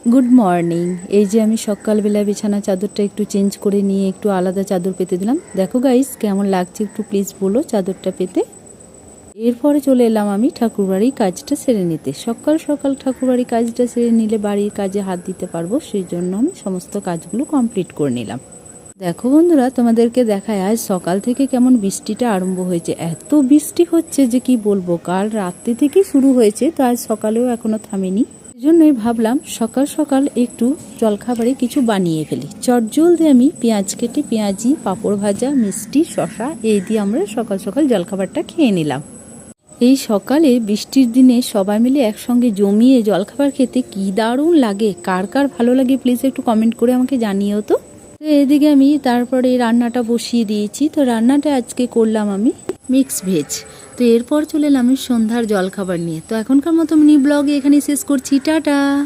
Good morning. এই যে আমি সকালবেলা বিছানা চাদরটা একটু চেঞ্জ করে নিয়ে একটু আলাদা চাদর পেতে দিলাম। দেখো গাইস কেমন লাগছে একটু প্লিজ বলো চাদরটা পেতে। এরপরে চলে এলাম আমি ঠাকুরবাড়ির কাজটা সেরে নিতে। সকাল সকাল ঠাকুরবাড়ির কাজটা সেরে নিলে বাড়ির কাজে হাত দিতে পারবো, সেই জন্য আমি সমস্ত কাজগুলো কমপ্লিট করে নিলাম। দেখো বন্ধুরা, তোমাদেরকে দেখায় আজ সকাল থেকে কেমন বৃষ্টিটা আরম্ভ হয়েছে। এত বৃষ্টি হচ্ছে যে কি বলবো, কাল রাত্রি থেকেই শুরু হয়েছে, তো আজ সকালেও এখনো থামেনি। জন্যই ভাবলাম সকাল সকাল একটু জলখাবারে কিছু বানিয়ে ফেলি। চটজলদি আমি পেঁয়াজ কেটে পেঁয়াজি, পাঁপড় ভাজা, মিষ্টি, শশা এই দিয়ে আমরা সকাল সকাল জলখাবারটা খেয়ে নিলাম। এই সকালে বৃষ্টির দিনে সবাই মিলে একসঙ্গে জমিয়ে জলখাবার খেতে কি দারুণ লাগে। কার কার ভালো লাগে প্লিজ একটু কমেন্ট করে আমাকে জানিও তো। এদিকে আমি তারপরে রান্নাটা বসিয়ে দিয়েছি। তো রান্নাটা আজকে করলাম আমি মিক্স ভেজ। তো এরপর চলে এলাম আমি সন্ধ্যার জলখাবার নিয়ে। তো এখনকার মতো মিনি ব্লগে এখানে শেষ করছি, টাটা।